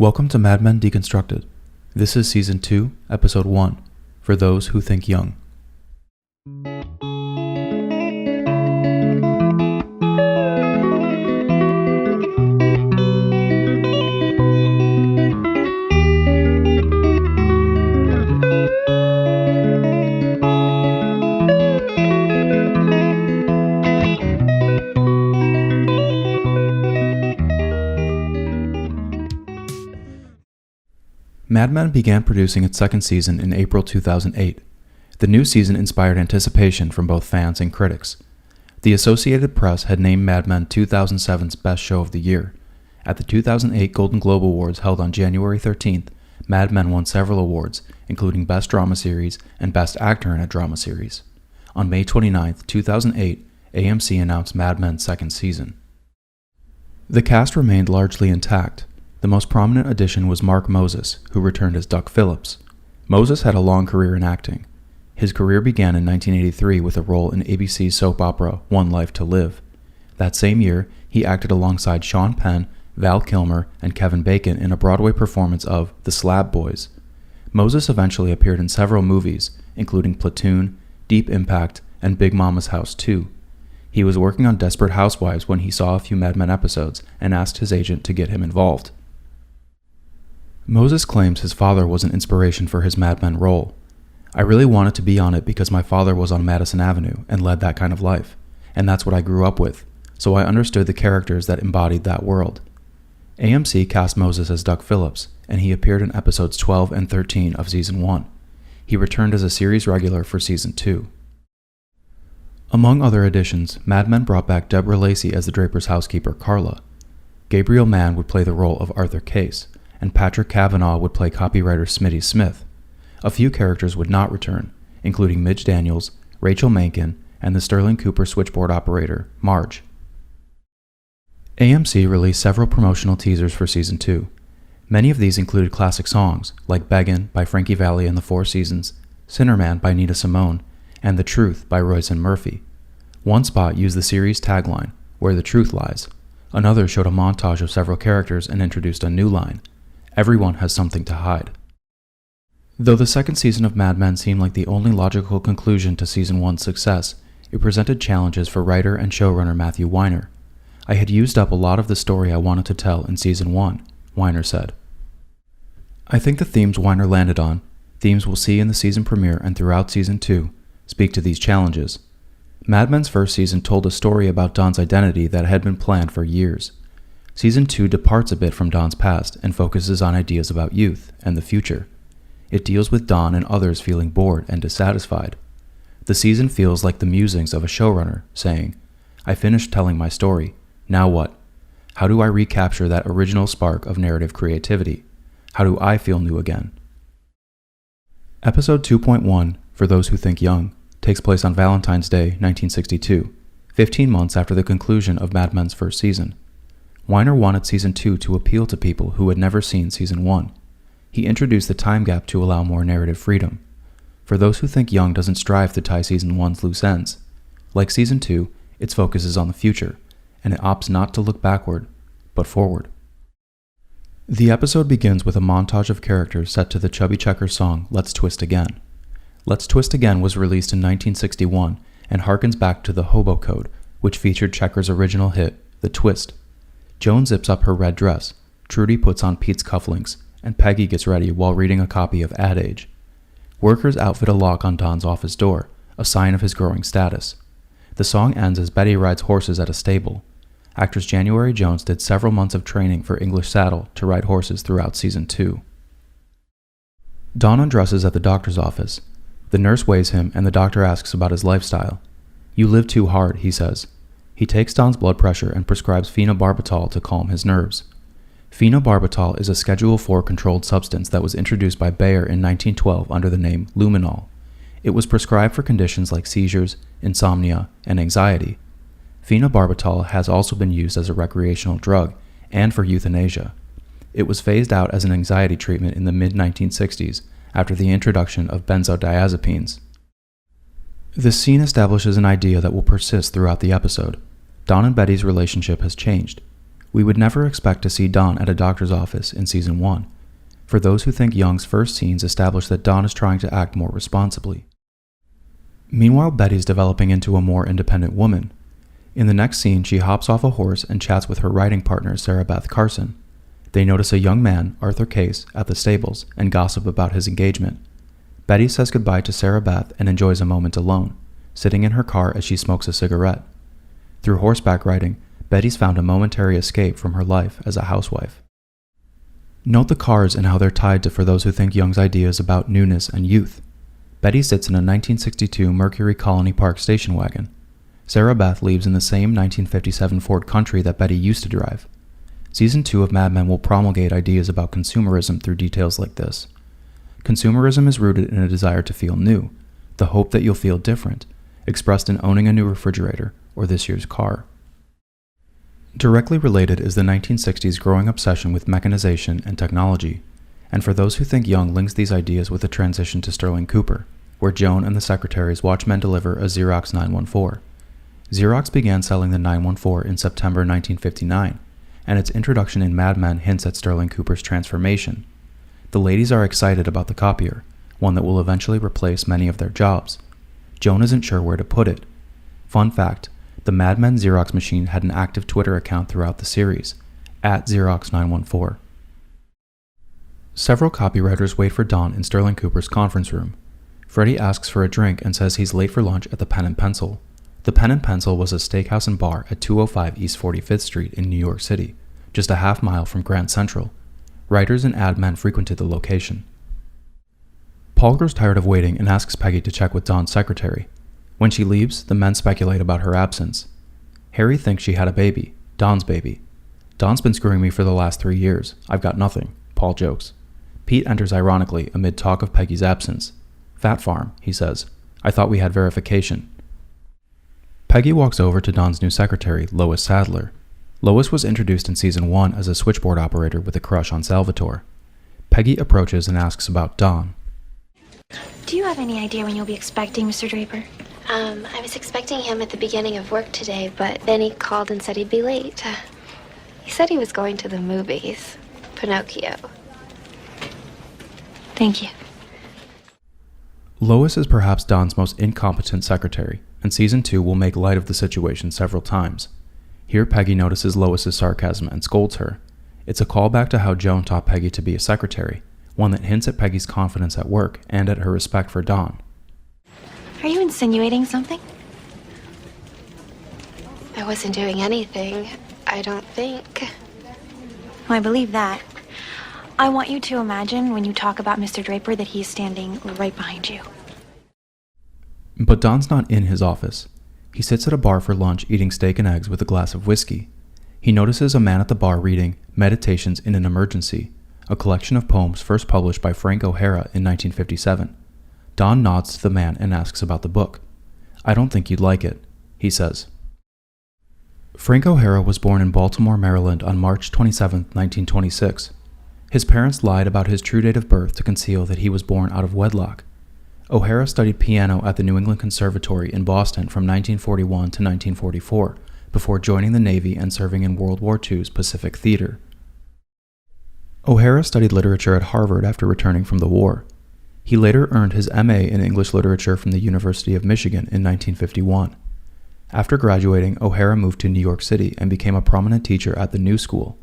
Welcome to Men Deconstructed. This is Season 2, Episode 1, For Those Who Think Young. Mad Men began producing its second season in April 2008. The new season inspired anticipation from both fans and critics. The Associated Press had named Mad Men 2007's Best Show of the Year. At the 2008 Golden Globe Awards held on January 13th, Mad Men won several awards, including Best Drama Series and Best Actor in a Drama Series. On May 29th, 2008, AMC announced Mad Men's second season. The cast remained largely intact. The most prominent addition was Mark Moses, who returned as Duck Phillips. Moses had a long career in acting. His career began in 1983 with a role in ABC's soap opera One Life to Live. That same year, he acted alongside Sean Penn, Val Kilmer, and Kevin Bacon in a Broadway performance of The Slab Boys. Moses eventually appeared in several movies, including Platoon, Deep Impact, and Big Mama's House 2. He was working on Desperate Housewives when he saw a few Mad Men episodes and asked his agent to get him involved. Moses claims his father was an inspiration for his Mad Men role. "I really wanted to be on it because my father was on Madison Avenue and led that kind of life, and that's what I grew up with, so I understood the characters that embodied that world." AMC cast Moses as Duck Phillips, and he appeared in episodes 12 and 13 of Season 1. He returned as a series regular for Season 2. Among other additions, Mad Men brought back Deborah Lacey as the Draper's housekeeper, Carla. Gabriel Mann would play the role of Arthur Case, and Patrick Cavanaugh would play copywriter Smitty Smith. A few characters would not return, including Midge Daniels, Rachel Menken, and the Sterling Cooper switchboard operator, Marge. AMC released several promotional teasers for Season 2. Many of these included classic songs, like Beggin' by Frankie Valli and the Four Seasons, Sinner Man by Nina Simone, and The Truth by Roisin Murphy. One spot used the series tagline, Where the Truth Lies. Another showed a montage of several characters and introduced a new line, Everyone has something to hide. Though the second season of Mad Men seemed like the only logical conclusion to Season 1's success, it presented challenges for writer and showrunner Matthew Weiner. "I had used up a lot of the story I wanted to tell in Season 1, Weiner said. "I think the themes Weiner landed on, themes we'll see in the season premiere and throughout Season 2, speak to these challenges. Mad Men's first season told a story about Don's identity that had been planned for years. Season 2 departs a bit from Don's past and focuses on ideas about youth and the future. It deals with Don and others feeling bored and dissatisfied. The season feels like the musings of a showrunner saying, I finished telling my story, now what? How do I recapture that original spark of narrative creativity? How do I feel new again?" Episode 2.1, For Those Who Think Young, takes place on Valentine's Day, 1962, 15 months after the conclusion of Mad Men's first season. Weiner wanted Season 2 to appeal to people who had never seen Season 1. He introduced the time gap to allow more narrative freedom. For Those Who Think Young doesn't strive to tie Season 1's loose ends. Like Season 2, its focus is on the future, and it opts not to look backward, but forward. The episode begins with a montage of characters set to the Chubby Checker song Let's Twist Again. Let's Twist Again was released in 1961 and harkens back to the Hobo Code, which featured Checker's original hit, The Twist. Joan zips up her red dress, Trudy puts on Pete's cufflinks, and Peggy gets ready while reading a copy of Ad Age. Workers outfit a lock on Don's office door, a sign of his growing status. The song ends as Betty rides horses at a stable. Actress January Jones did several months of training for English Saddle to ride horses throughout Season 2. Don undresses at the doctor's office. The nurse weighs him and the doctor asks about his lifestyle. "You live too hard," he says. He takes Don's blood pressure and prescribes phenobarbital to calm his nerves. Phenobarbital is a Schedule IV controlled substance that was introduced by Bayer in 1912 under the name Luminol. It was prescribed for conditions like seizures, insomnia, and anxiety. Phenobarbital has also been used as a recreational drug and for euthanasia. It was phased out as an anxiety treatment in the mid-1960s after the introduction of benzodiazepines. This scene establishes an idea that will persist throughout the episode. Don and Betty's relationship has changed. We would never expect to see Dawn at a doctor's office in Season 1. For those who think Young's first scenes establish that Dawn is trying to act more responsibly. Meanwhile, Betty's developing into a more independent woman. In the next scene, she hops off a horse and chats with her riding partner, Sarah Beth Carson. They notice a young man, Arthur Case, at the stables and gossip about his engagement. Betty says goodbye to Sarah Beth and enjoys a moment alone, sitting in her car as she smokes a cigarette. Through horseback riding, Betty's found a momentary escape from her life as a housewife. Note the cars and how they're tied to For Those Who Think Young's ideas about newness and youth. Betty sits in a 1962 Mercury Colony Park station wagon. Sarah Beth leaves in the same 1957 Ford Country that Betty used to drive. Season 2 of Mad Men will promulgate ideas about consumerism through details like this. Consumerism is rooted in a desire to feel new, the hope that you'll feel different, expressed in owning a new refrigerator or this year's car. Directly related is the 1960s growing obsession with mechanization and technology, and For Those Who Think Young links these ideas with the transition to Sterling Cooper, where Joan and the secretaries watch men deliver a Xerox 914. Xerox began selling the 914 in September 1959, and its introduction in Mad Men hints at Sterling Cooper's transformation. The ladies are excited about the copier, one that will eventually replace many of their jobs. Joan isn't sure where to put it. Fun fact, the Mad Men Xerox machine had an active Twitter account throughout the series, @Xerox914. Several copywriters wait for Dawn in Sterling Cooper's conference room. Freddie asks for a drink and says he's late for lunch at the Pen and Pencil. The Pen and Pencil was a steakhouse and bar at 205 East 45th Street in New York City, just a half mile from Grand Central. Writers and ad men frequented the location. Paul grows tired of waiting and asks Peggy to check with Dawn's secretary. When she leaves, the men speculate about her absence. Harry thinks she had a baby, Dawn's baby. Dawn's been screwing me for the last 3 years. I've got nothing, Paul jokes. Pete enters ironically amid talk of Peggy's absence. Fat farm, he says. I thought we had verification. Peggy walks over to Dawn's new secretary, Lois Sadler. Lois was introduced in Season 1 as a switchboard operator with a crush on Salvatore. Peggy approaches and asks about Dawn. Do you have any idea when you'll be expecting Mr. Draper? I was expecting him at the beginning of work today, but then he called and said he'd be late. He said he was going to the movies. Pinocchio. Thank you. Lois is perhaps Dawn's most incompetent secretary, and Season 2 will make light of the situation several times. Here Peggy notices Lois's sarcasm and scolds her. It's a callback to how Joan taught Peggy to be a secretary, one that hints at Peggy's confidence at work and at her respect for Dawn. Are you insinuating something? I wasn't doing anything, I don't think. Well, I believe that. I want you to imagine when you talk about Mr. Draper that he's standing right behind you. But Dawn's not in his office. He sits at a bar for lunch eating steak and eggs with a glass of whiskey. He notices a man at the bar reading Meditations in an Emergency, a collection of poems first published by Frank O'Hara in 1957. Dawn nods to the man and asks about the book. I don't think you'd like it, he says. Frank O'Hara was born in Baltimore, Maryland on March 27, 1926. His parents lied about his true date of birth to conceal that he was born out of wedlock. O'Hara studied piano at the New England Conservatory in Boston from 1941 to 1944, before joining the Navy and serving in World War II's Pacific Theater. O'Hara studied literature at Harvard after returning from the war. He later earned his M.A. in English Literature from the University of Michigan in 1951. After graduating, O'Hara moved to New York City and became a prominent teacher at the New School.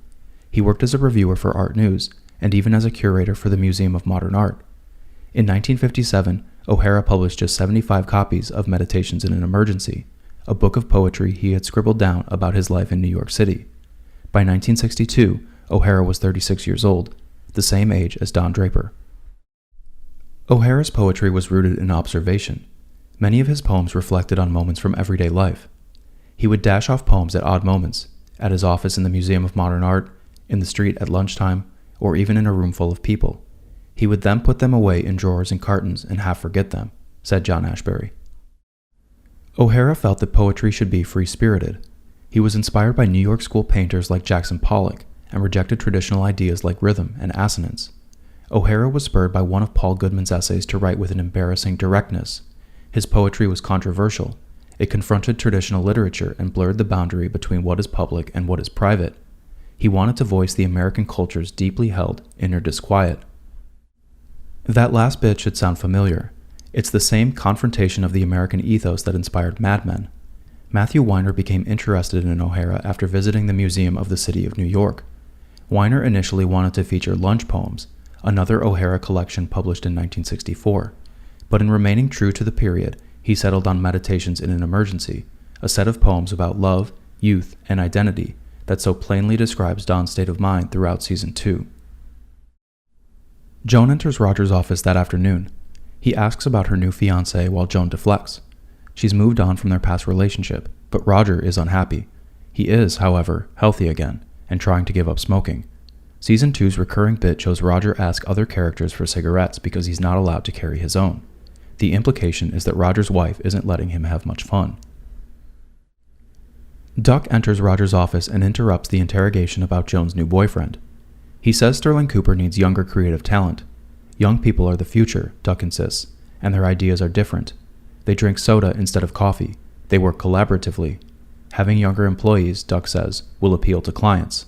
He worked as a reviewer for Art News, and even as a curator for the Museum of Modern Art. In 1957, O'Hara published just 75 copies of Meditations in an Emergency, a book of poetry he had scribbled down about his life in New York City. By 1962, O'Hara was 36 years old, the same age as Don Draper. O'Hara's poetry was rooted in observation. Many of his poems reflected on moments from everyday life. He would dash off poems at odd moments, at his office in the Museum of Modern Art, in the street at lunchtime, or even in a room full of people. He would then put them away in drawers and cartons and half forget them, said John Ashbery. O'Hara felt that poetry should be free-spirited. He was inspired by New York school painters like Jackson Pollock and rejected traditional ideas like rhythm and assonance. O'Hara was spurred by one of Paul Goodman's essays to write with an embarrassing directness. His poetry was controversial. It confronted traditional literature and blurred the boundary between what is public and what is private. He wanted to voice the American culture's deeply held inner disquiet. That last bit should sound familiar. It's the same confrontation of the American ethos that inspired Mad Men. Matthew Weiner became interested in O'Hara after visiting the Museum of the City of New York. Weiner initially wanted to feature Lunch Poems, another O'Hara collection published in 1964, but in remaining true to the period, he settled on Meditations in an Emergency, a set of poems about love, youth, and identity that so plainly describes Dawn's state of mind throughout Season 2. Joan enters Roger's office that afternoon. He asks about her new fiancé while Joan deflects. She's moved on from their past relationship, but Roger is unhappy. He is, however, healthy again, and trying to give up smoking. Season 2's recurring bit shows Roger ask other characters for cigarettes because he's not allowed to carry his own. The implication is that Roger's wife isn't letting him have much fun. Duck enters Roger's office and interrupts the interrogation about Joan's new boyfriend. He says Sterling Cooper needs younger creative talent. Young people are the future, Duck insists, and their ideas are different. They drink soda instead of coffee. They work collaboratively. Having younger employees, Duck says, will appeal to clients.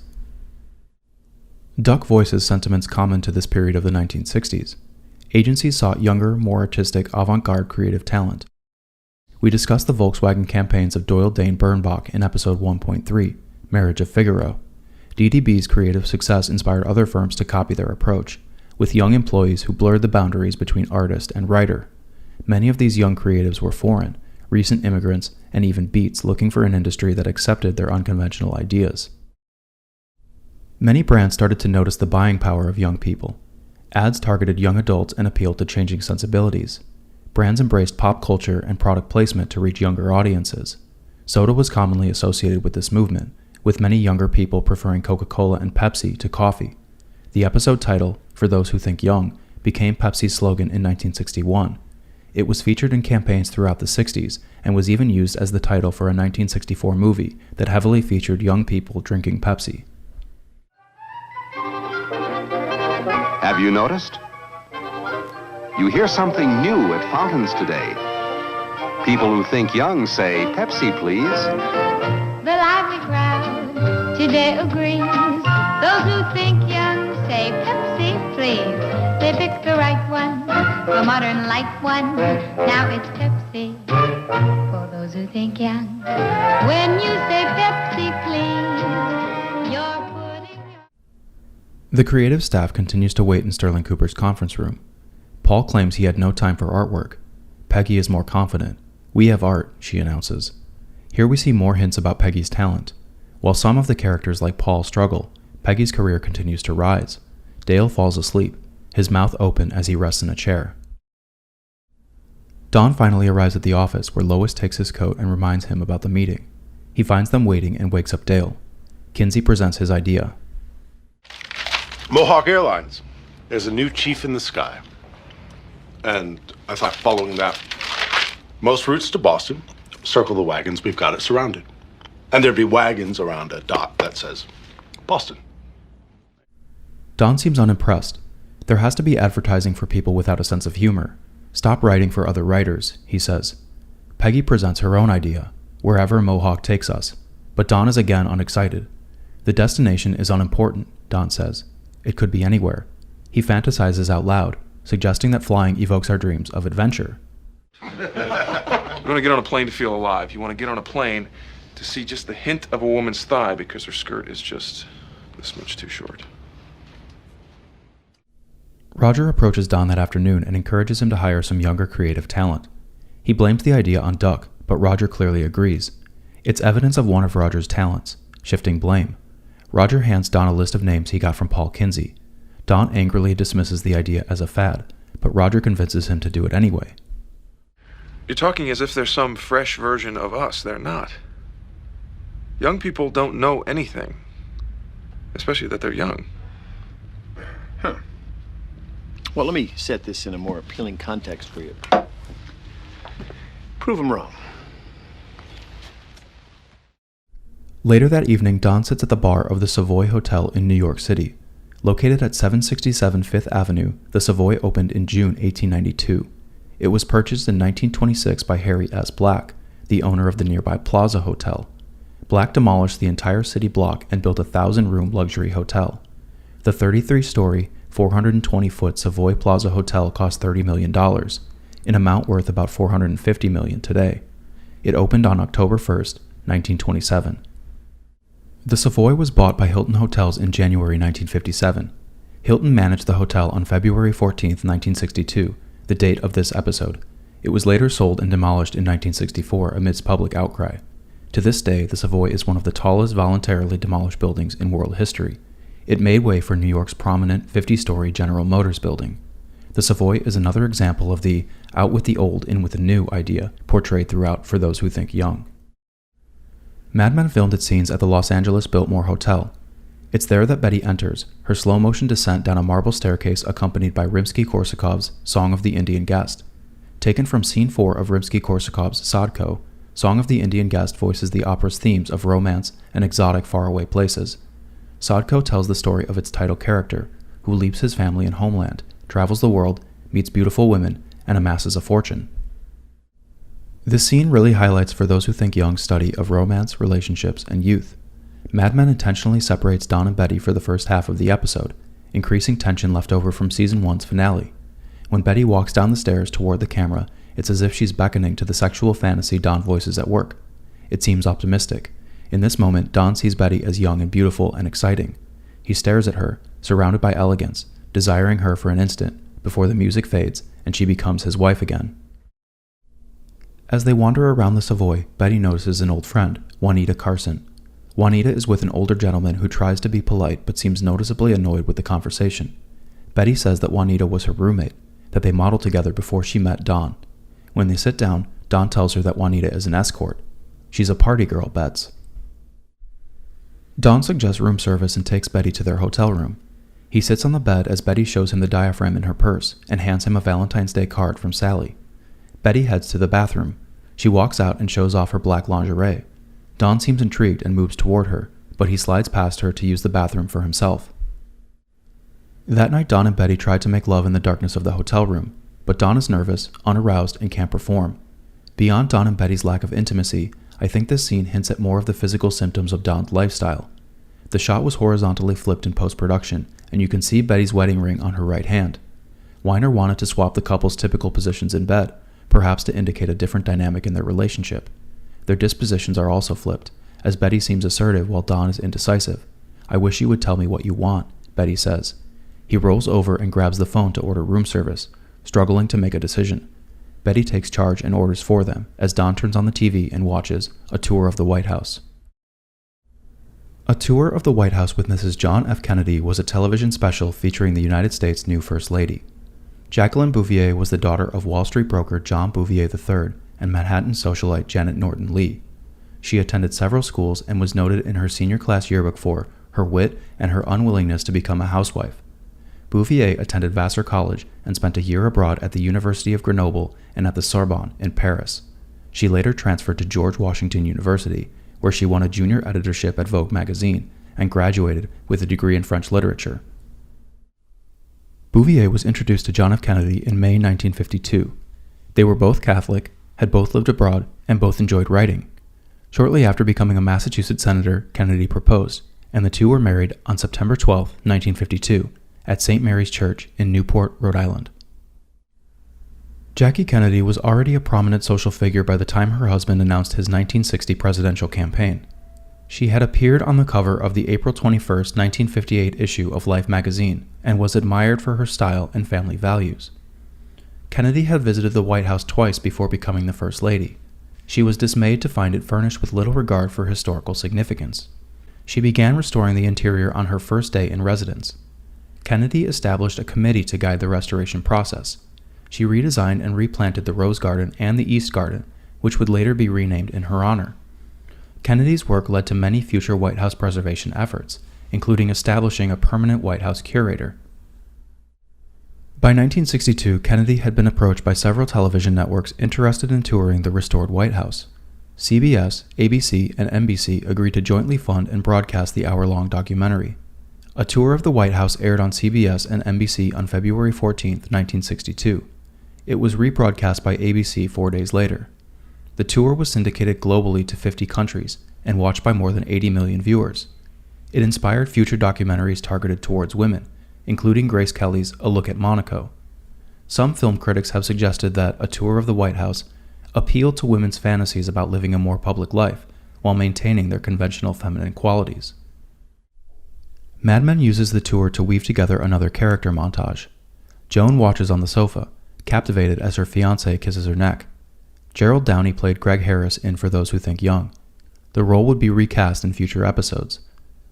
Duck voices sentiments common to this period of the 1960s. Agencies sought younger, more artistic, avant-garde creative talent. We discussed the Volkswagen campaigns of Doyle Dane Bernbach in episode 1.3, Marriage of Figaro. DDB's creative success inspired other firms to copy their approach, with young employees who blurred the boundaries between artist and writer. Many of these young creatives were foreign, recent immigrants, and even beats looking for an industry that accepted their unconventional ideas. Many brands started to notice the buying power of young people. Ads targeted young adults and appealed to changing sensibilities. Brands embraced pop culture and product placement to reach younger audiences. Soda was commonly associated with this movement, with many younger people preferring Coca-Cola and Pepsi to coffee. The episode title, For Those Who Think Young, became Pepsi's slogan in 1961. It was featured in campaigns throughout the 60s and was even used as the title for a 1964 movie that heavily featured young people drinking Pepsi. Have you noticed? You hear something new at fountains today. People who think young say, Pepsi, please. The lively crowd today agrees. Those who think young say, Pepsi, please. They picked the right one, the modern light one. Now it's Pepsi for those who think young. When you say Pepsi, please, you're putting your... The creative staff continues to wait in Sterling Cooper's conference room. Paul claims he had no time for artwork. Peggy is more confident. We have art, she announces. Here we see more hints about Peggy's talent. While some of the characters like Paul struggle, Peggy's career continues to rise. Dale falls asleep, his mouth open as he rests in a chair. Don finally arrives at the office where Lois takes his coat and reminds him about the meeting. He finds them waiting and wakes up Dale. Kinsey presents his idea. Mohawk Airlines. There's a new chief in the sky. And I thought following that, most routes to Boston, circle the wagons, we've got it surrounded. And there'd be wagons around a dot that says Boston. Don seems unimpressed. There has to be advertising for people without a sense of humor. Stop writing for other writers, he says. Peggy presents her own idea, wherever Mohawk takes us. But Don is again unexcited. The destination is unimportant, Don says. It could be anywhere. He fantasizes out loud, suggesting that flying evokes our dreams of adventure. You want to get on a plane to feel alive. You want to get on a plane to see just the hint of a woman's thigh because her skirt is just this much too short. Roger approaches Don that afternoon and encourages him to hire some younger creative talent. He blames the idea on Duck, but Roger clearly agrees. It's evidence of one of Roger's talents, shifting blame. Roger hands Don a list of names he got from Paul Kinsey. Don angrily dismisses the idea as a fad, but Roger convinces him to do it anyway. You're talking as if there's some fresh version of us. They're not. Young people don't know anything, especially that they're young. Huh. Well, let me set this in a more appealing context for you. Prove them wrong. Later that evening, Don sits at the bar of the Savoy Hotel in New York City. Located at 767 Fifth Avenue, the Savoy opened in June 1892. It was purchased in 1926 by Harry S. Black, the owner of the nearby Plaza Hotel. Black demolished the entire city block and built a 1,000-room luxury hotel. The 33-story, 420-foot Savoy Plaza Hotel cost $30 million, an amount worth about $450 million today. It opened on October 1st, 1927. The Savoy was bought by Hilton Hotels in January 1957. Hilton managed the hotel on February 14, 1962, the date of this episode. It was later sold and demolished in 1964 amidst public outcry. To this day, the Savoy is one of the tallest voluntarily demolished buildings in world history. It made way for New York's prominent 50-story General Motors building. The Savoy is another example of the out with the old, in with the new idea portrayed throughout For Those Who Think Young. Mad Men filmed its scenes at the Los Angeles Biltmore Hotel. It's there that Betty enters, her slow-motion descent down a marble staircase accompanied by Rimsky-Korsakov's Song of the Indian Guest. Taken from Scene 4 of Rimsky-Korsakov's Sadko, Song of the Indian Guest voices the opera's themes of romance and exotic faraway places. Sadko tells the story of its title character, who leaves his family and homeland, travels the world, meets beautiful women, and amasses a fortune. This scene really highlights For Those Who Think Young's study of romance, relationships, and youth. Mad Men intentionally separates Don and Betty for the first half of the episode, increasing tension left over from Season 1's finale. When Betty walks down the stairs toward the camera, it's as if she's beckoning to the sexual fantasy Don voices at work. It seems optimistic. In this moment, Don sees Betty as young and beautiful and exciting. He stares at her, surrounded by elegance, desiring her for an instant, before the music fades and she becomes his wife again. As they wander around the Savoy, Betty notices an old friend, Juanita Carson. Juanita is with an older gentleman who tries to be polite but seems noticeably annoyed with the conversation. Betty says that Juanita was her roommate, that they modeled together before she met Don. When they sit down, Don tells her that Juanita is an escort. She's a party girl, bets. Don suggests room service and takes Betty to their hotel room. He sits on the bed as Betty shows him the diaphragm in her purse and hands him a Valentine's Day card from Sally. Betty heads to the bathroom. She walks out and shows off her black lingerie. Don seems intrigued and moves toward her, but he slides past her to use the bathroom for himself. That night, Don and Betty try to make love in the darkness of the hotel room, but Don is nervous, unaroused, and can't perform. Beyond Don and Betty's lack of intimacy, I think this scene hints at more of the physical symptoms of Don's lifestyle. The shot was horizontally flipped in post-production, and you can see Betty's wedding ring on her right hand. Weiner wanted to swap the couple's typical positions in bed, perhaps to indicate a different dynamic in their relationship. Their dispositions are also flipped, as Betty seems assertive while Don is indecisive. "I wish you would tell me what you want," Betty says. He rolls over and grabs the phone to order room service, struggling to make a decision. Betty takes charge and orders for them, as Don turns on the TV and watches A Tour of the White House. A Tour of the White House with Mrs. John F. Kennedy was a television special featuring the United States' new First Lady. Jacqueline Bouvier was the daughter of Wall Street broker John Bouvier III and Manhattan socialite Janet Norton Lee. She attended several schools and was noted in her senior class yearbook for her wit and her unwillingness to become a housewife. Bouvier attended Vassar College and spent a year abroad at the University of Grenoble and at the Sorbonne in Paris. She later transferred to George Washington University, where she won a junior editorship at Vogue magazine and graduated with a degree in French literature. Bouvier was introduced to John F. Kennedy in May 1952. They were both Catholic, had both lived abroad, and both enjoyed writing. Shortly after becoming a Massachusetts senator, Kennedy proposed, and the two were married on September 12, 1952, at St. Mary's Church in Newport, Rhode Island. Jackie Kennedy was already a prominent social figure by the time her husband announced his 1960 presidential campaign. She had appeared on the cover of the April 21, 1958 issue of Life magazine and was admired for her style and family values. Kennedy had visited the White House twice before becoming the First Lady. She was dismayed to find it furnished with little regard for historical significance. She began restoring the interior on her first day in residence. Kennedy established a committee to guide the restoration process. She redesigned and replanted the Rose Garden and the East Garden, which would later be renamed in her honor. Kennedy's work led to many future White House preservation efforts, including establishing a permanent White House curator. By 1962, Kennedy had been approached by several television networks interested in touring the restored White House. CBS, ABC, and NBC agreed to jointly fund and broadcast the hour-long documentary. A Tour of the White House aired on CBS and NBC on February 14, 1962. It was rebroadcast by ABC 4 days later. The tour was syndicated globally to 50 countries and watched by more than 80 million viewers. It inspired future documentaries targeted towards women, including Grace Kelly's A Look at Monaco. Some film critics have suggested that a tour of the White House appealed to women's fantasies about living a more public life while maintaining their conventional feminine qualities. Mad Men uses the tour to weave together another character montage. Joan watches on the sofa, captivated as her fiancé kisses her neck. Gerald Downey played Greg Harris in For Those Who Think Young. The role would be recast in future episodes.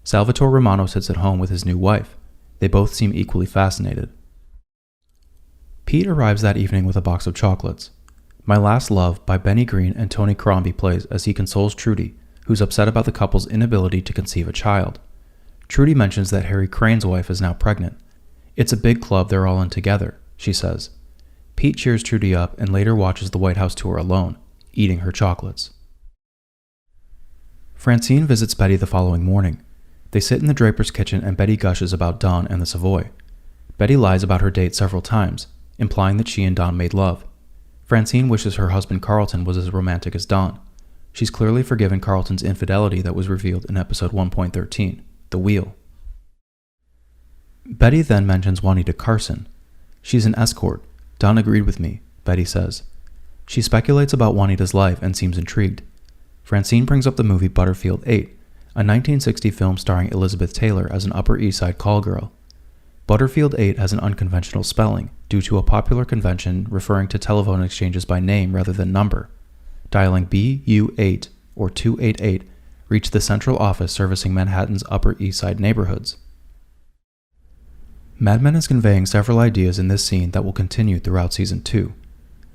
Salvatore Romano sits at home with his new wife. They both seem equally fascinated. Pete arrives that evening with a box of chocolates. My Last Love by Benny Green and Tony Crombie plays as he consoles Trudy, who's upset about the couple's inability to conceive a child. Trudy mentions that Harry Crane's wife is now pregnant. It's a big club they're all in together, she says. Pete cheers Trudy up and later watches the White House tour alone, eating her chocolates. Francine visits Betty the following morning. They sit in the Draper's kitchen and Betty gushes about Don and the Savoy. Betty lies about her date several times, implying that she and Don made love. Francine wishes her husband Carlton was as romantic as Don. She's clearly forgiven Carlton's infidelity that was revealed in episode 1.13, The Wheel. Betty then mentions Juanita Carson. She's an escort. Don agreed with me, Betty says. She speculates about Juanita's life and seems intrigued. Francine brings up the movie Butterfield 8, a 1960 film starring Elizabeth Taylor as an Upper East Side call girl. Butterfield 8 has an unconventional spelling due to a popular convention referring to telephone exchanges by name rather than number. Dialing BU8 or 288 reached the central office servicing Manhattan's Upper East Side neighborhoods. Mad Men is conveying several ideas in this scene that will continue throughout Season 2.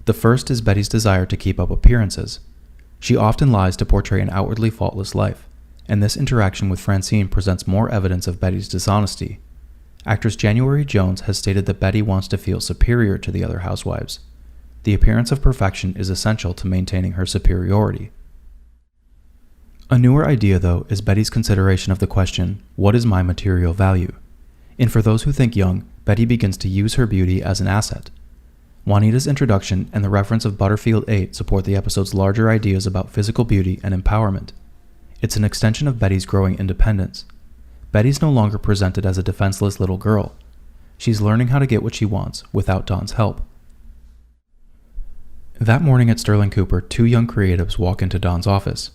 The first is Betty's desire to keep up appearances. She often lies to portray an outwardly faultless life, and this interaction with Francine presents more evidence of Betty's dishonesty. Actress January Jones has stated that Betty wants to feel superior to the other housewives. The appearance of perfection is essential to maintaining her superiority. A newer idea, though, is Betty's consideration of the question, what is my material value? In For Those Who Think Young, Betty begins to use her beauty as an asset. Juanita's introduction and the reference of Butterfield 8 support the episode's larger ideas about physical beauty and empowerment. It's an extension of Betty's growing independence. Betty's no longer presented as a defenseless little girl. She's learning how to get what she wants without Don's help. That morning at Sterling Cooper, two young creatives walk into Don's office.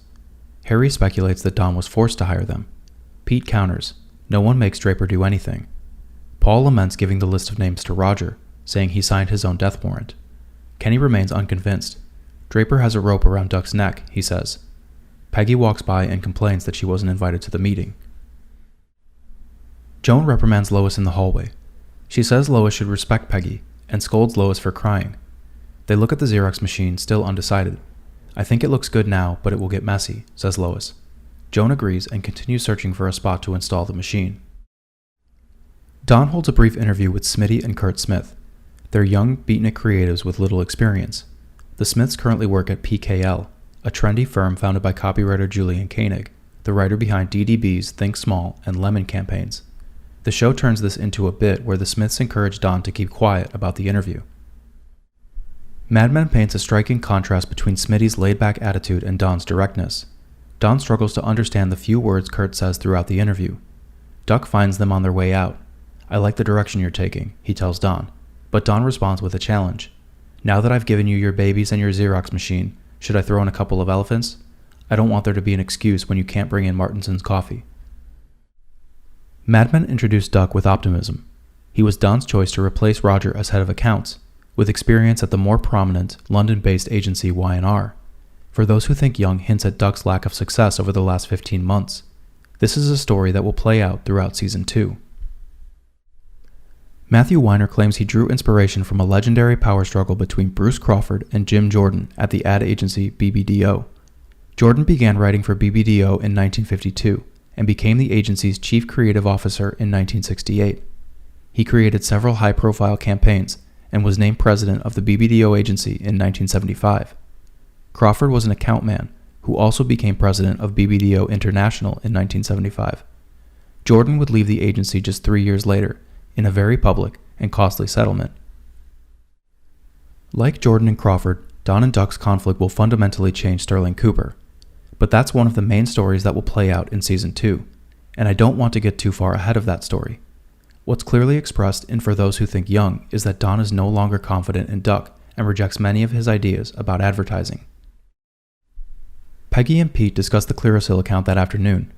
Harry speculates that Don was forced to hire them. Pete counters, no one makes Draper do anything. Paul laments giving the list of names to Roger, saying he signed his own death warrant. Kenny remains unconvinced. Draper has a rope around Duck's neck, he says. Peggy walks by and complains that she wasn't invited to the meeting. Joan reprimands Lois in the hallway. She says Lois should respect Peggy, and scolds Lois for crying. They look at the Xerox machine, still undecided. I think it looks good now, but it will get messy, says Lois. Joan agrees and continues searching for a spot to install the machine. Don holds a brief interview with Smitty and Kurt Smith. They're young, beatnik creatives with little experience. The Smiths currently work at PKL, a trendy firm founded by copywriter Julian Koenig, the writer behind DDB's Think Small and Lemon campaigns. The show turns this into a bit where the Smiths encourage Don to keep quiet about the interview. Mad Men paints a striking contrast between Smitty's laid-back attitude and Don's directness. Don struggles to understand the few words Kurt says throughout the interview. Duck finds them on their way out. I like the direction you're taking, he tells Don, but Don responds with a challenge. Now that I've given you your babies and your Xerox machine, should I throw in a couple of elephants? I don't want there to be an excuse when you can't bring in Martinson's coffee. Mad Men introduced Duck with optimism. He was Don's choice to replace Roger as head of accounts, with experience at the more prominent, London-based agency Y&R. For Those Who Think Young hints at Duck's lack of success over the last 15 months. This is a story that will play out throughout Season 2. Matthew Weiner claims he drew inspiration from a legendary power struggle between Bruce Crawford and Jim Jordan at the ad agency BBDO. Jordan began writing for BBDO in 1952 and became the agency's chief creative officer in 1968. He created several high-profile campaigns and was named president of the BBDO agency in 1975. Crawford was an account man who also became president of BBDO International in 1975. Jordan would leave the agency just 3 years later in a very public and costly settlement. Like Jordan and Crawford, Don and Duck's conflict will fundamentally change Sterling Cooper. But that's one of the main stories that will play out in Season 2, and I don't want to get too far ahead of that story. What's clearly expressed in For Those Who Think Young is that Don is no longer confident in Duck and rejects many of his ideas about advertising. Peggy and Pete discuss the Clearasil account that afternoon.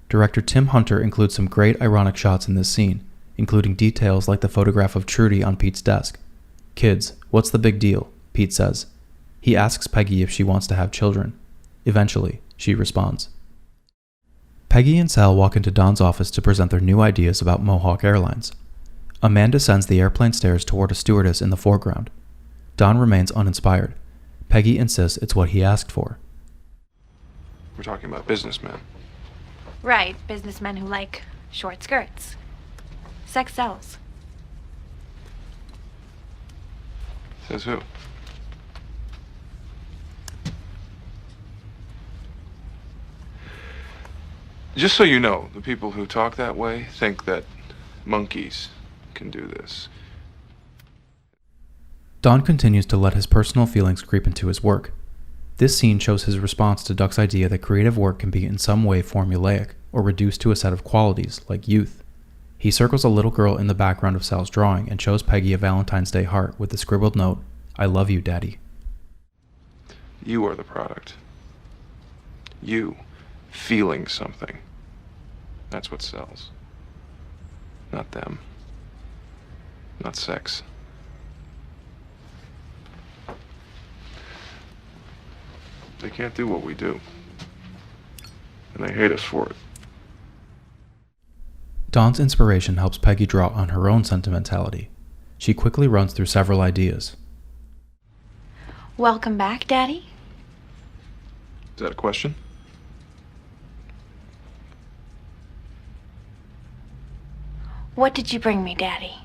Director Tim Hunter includes some great ironic shots in this scene, including details like the photograph of Trudy on Pete's desk. "Kids, what's the big deal?" Pete says. He asks Peggy if she wants to have children. Eventually, she responds. Peggy and Sal walk into Don's office to present their new ideas about Mohawk Airlines. A man descends the airplane stairs toward a stewardess in the foreground. Don remains uninspired. Peggy insists it's what he asked for. We're talking about businessmen. Right, businessmen who like short skirts. Sex sells. Says who? Just so you know, the people who talk that way think that monkeys can do this. Don continues to let his personal feelings creep into his work. This scene shows his response to Duck's idea that creative work can be in some way formulaic or reduced to a set of qualities, like youth. He circles a little girl in the background of Sal's drawing and shows Peggy a Valentine's Day heart with the scribbled note, "I love you, Daddy." You are the product. You feeling something. That's what sells. Not them. Not sex. They can't do what we do. And they hate us for it. Don's inspiration helps Peggy draw on her own sentimentality. She quickly runs through several ideas. Welcome back, Daddy. Is that a question? What did you bring me, Daddy?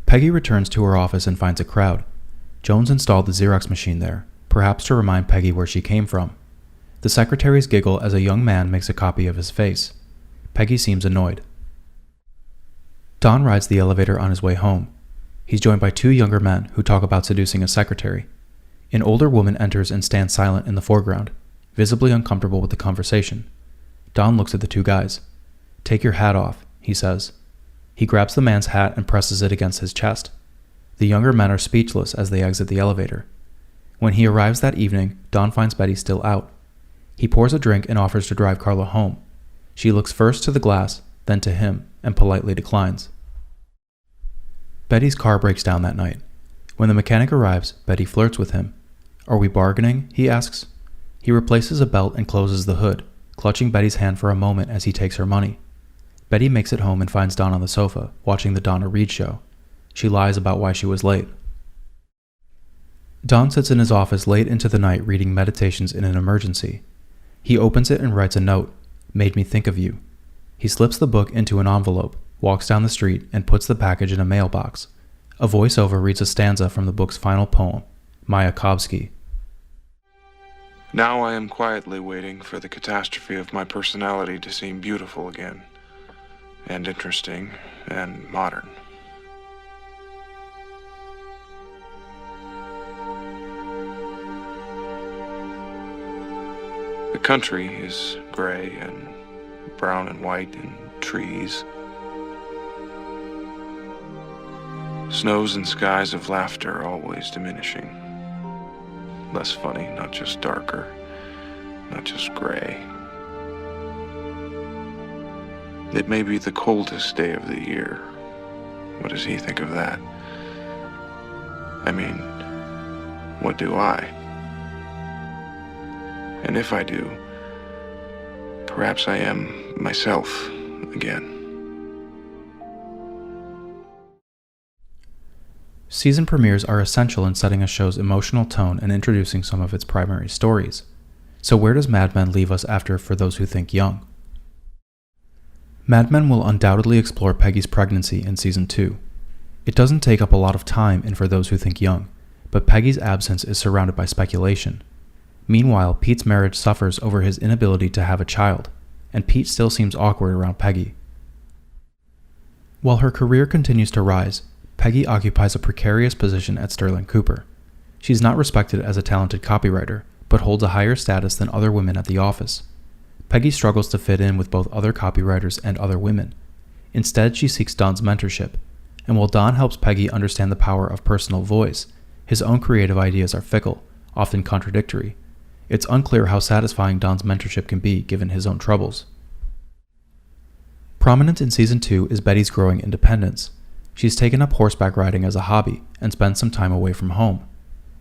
Peggy returns to her office and finds a crowd. Jones installed the Xerox machine there, perhaps to remind Peggy where she came from. The secretaries giggle as a young man makes a copy of his face. Peggy seems annoyed. Don rides the elevator on his way home. He's joined by two younger men who talk about seducing a secretary. An older woman enters and stands silent in the foreground, visibly uncomfortable with the conversation. Don looks at the two guys. "Take your hat off," he says. He grabs the man's hat and presses it against his chest. The younger men are speechless as they exit the elevator. When he arrives that evening, Don finds Betty still out. He pours a drink and offers to drive Carla home. She looks first to the glass, then to him, and politely declines. Betty's car breaks down that night. When the mechanic arrives, Betty flirts with him. "Are we bargaining?" he asks. He replaces a belt and closes the hood, clutching Betty's hand for a moment as he takes her money. Betty makes it home and finds Don on the sofa, watching the Donna Reed show. She lies about why she was late. Don sits in his office late into the night reading Meditations in an Emergency. He opens it and writes a note, "Made me think of you." He slips the book into an envelope, walks down the street, and puts the package in a mailbox. A voiceover reads a stanza from the book's final poem, Mayakovsky. Now I am quietly waiting for the catastrophe of my personality to seem beautiful again, and interesting, and modern. The country is gray and brown and white and trees. Snows and skies of laughter always diminishing. Less funny, not just darker, not just gray. It may be the coldest day of the year. What does he think of that? I mean, what do I? And if I do, perhaps I am myself again. Season premieres are essential in setting a show's emotional tone and introducing some of its primary stories. So where does Mad Men leave us after For Those Who Think Young? Mad Men will undoubtedly explore Peggy's pregnancy in Season 2. It doesn't take up a lot of time in For Those Who Think Young, but Peggy's absence is surrounded by speculation. Meanwhile, Pete's marriage suffers over his inability to have a child, and Pete still seems awkward around Peggy. While her career continues to rise, Peggy occupies a precarious position at Sterling Cooper. She's not respected as a talented copywriter, but holds a higher status than other women at the office. Peggy struggles to fit in with both other copywriters and other women. Instead, she seeks Don's mentorship, and while Don helps Peggy understand the power of personal voice, his own creative ideas are fickle, often contradictory. It's unclear how satisfying Don's mentorship can be given his own troubles. Prominent in Season 2 is Betty's growing independence. She's taken up horseback riding as a hobby and spends some time away from home.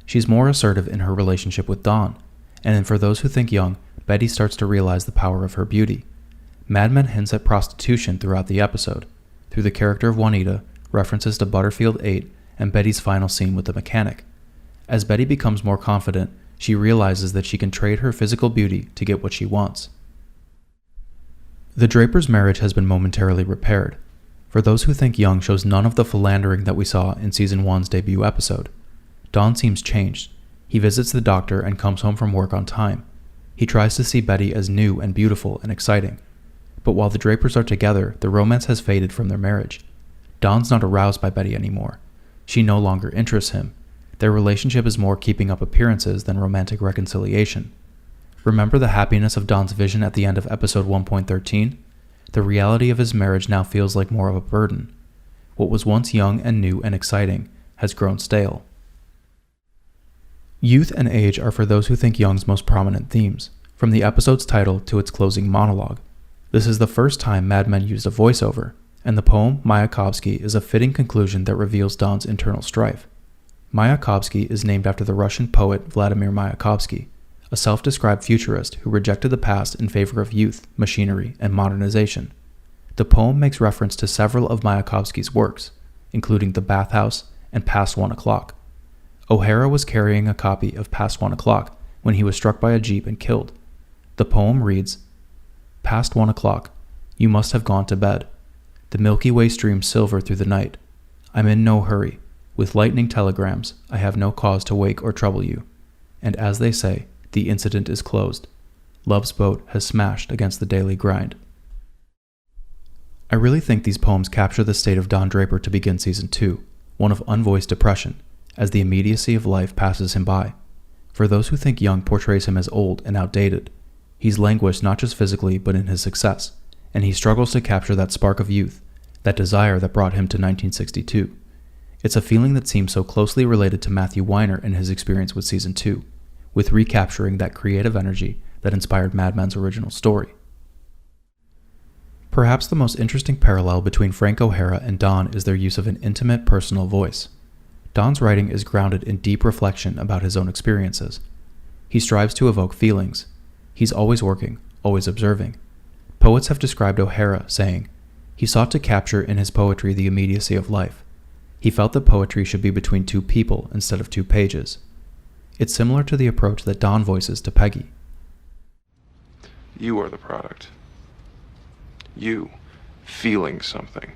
She's more assertive in her relationship with Don, and for those who think young, Betty starts to realize the power of her beauty. Mad Men hints at prostitution throughout the episode, through the character of Juanita, references to Butterfield 8, and Betty's final scene with the mechanic. As Betty becomes more confident, she realizes that she can trade her physical beauty to get what she wants. The Drapers' marriage has been momentarily repaired. For those who think Young shows none of the philandering that we saw in Season 1's debut episode. Don seems changed. He visits the doctor and comes home from work on time. He tries to see Betty as new and beautiful and exciting. But while the Drapers are together, the romance has faded from their marriage. Don's not aroused by Betty anymore. She no longer interests him. Their relationship is more keeping up appearances than romantic reconciliation. Remember the happiness of Don's vision at the end of episode 1.13? The reality of his marriage now feels like more of a burden. What was once young and new and exciting has grown stale. Youth and age are for those who think Young's most prominent themes, from the episode's title to its closing monologue. This is the first time Mad Men used a voiceover, and the poem Mayakovsky is a fitting conclusion that reveals Don's internal strife. Mayakovsky is named after the Russian poet Vladimir Mayakovsky, a self-described futurist who rejected the past in favor of youth, machinery, and modernization. The poem makes reference to several of Mayakovsky's works, including The Bathhouse and Past 1 O'Clock. O'Hara was carrying a copy of Past 1 O'Clock when he was struck by a jeep and killed. The poem reads, "Past 1 o'clock, you must have gone to bed. The Milky Way streams silver through the night. I'm in no hurry. With lightning telegrams, I have no cause to wake or trouble you. And as they say, the incident is closed. Love's boat has smashed against the daily grind." I really think these poems capture the state of Don Draper to begin Season 2, one of unvoiced depression, as the immediacy of life passes him by. For those who think Young portrays him as old and outdated, he's languished not just physically but in his success, and he struggles to capture that spark of youth, that desire that brought him to 1962. It's a feeling that seems so closely related to Matthew Weiner and his experience with Season 2, with recapturing that creative energy that inspired Mad Men's original story. Perhaps the most interesting parallel between Frank O'Hara and Don is their use of an intimate, personal voice. Don's writing is grounded in deep reflection about his own experiences. He strives to evoke feelings. He's always working, always observing. Poets have described O'Hara, saying, he sought to capture in his poetry the immediacy of life. He felt that poetry should be between two people instead of two pages. It's similar to the approach that Don voices to Peggy. You are the product. You feeling something.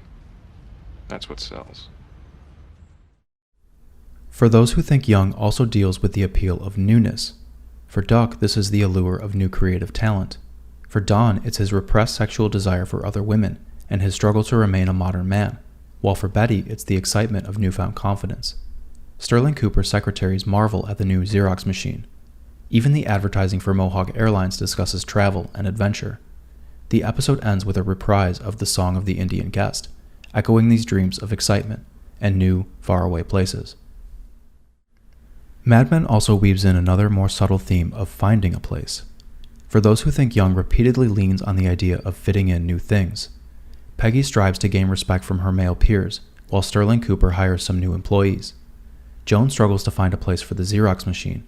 That's what sells. For those who think Young also deals with the appeal of newness. For Duck, this is the allure of new creative talent. For Don, it's his repressed sexual desire for other women and his struggle to remain a modern man, while for Betty, it's the excitement of newfound confidence. Sterling Cooper's secretaries marvel at the new Xerox machine. Even the advertising for Mohawk Airlines discusses travel and adventure. The episode ends with a reprise of the Song of the Indian Guest, echoing these dreams of excitement and new, faraway places. Mad Men also weaves in another more subtle theme of finding a place. For those who think Young repeatedly leans on the idea of fitting in new things. Peggy strives to gain respect from her male peers, while Sterling Cooper hires some new employees. Joan struggles to find a place for the Xerox machine.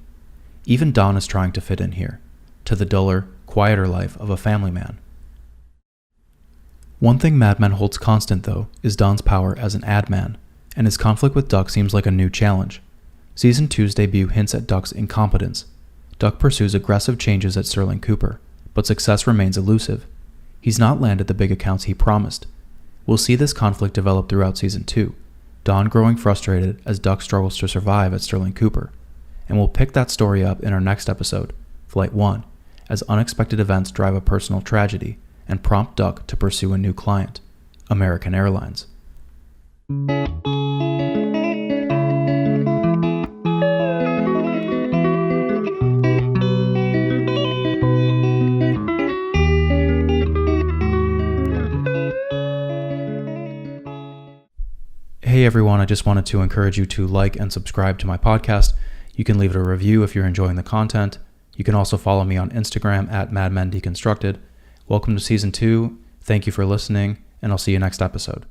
Even Don is trying to fit in here, to the duller, quieter life of a family man. One thing Mad Men holds constant, though, is Don's power as an ad man, and his conflict with Duck seems like a new challenge. Season 2's debut hints at Duck's incompetence. Duck pursues aggressive changes at Sterling Cooper, but success remains elusive. He's not landed the big accounts he promised. We'll see this conflict develop throughout Season 2, Don growing frustrated as Duck struggles to survive at Sterling Cooper. And we'll pick that story up in our next episode, Flight 1, as unexpected events drive a personal tragedy and prompt Duck to pursue a new client, American Airlines. Hey everyone, I just wanted to encourage you to like and subscribe to my podcast. You can leave it a review if you're enjoying the content. You can also follow me on Instagram at Men Deconstructed. Welcome to Season 2. Thank you for listening, and I'll see you next episode.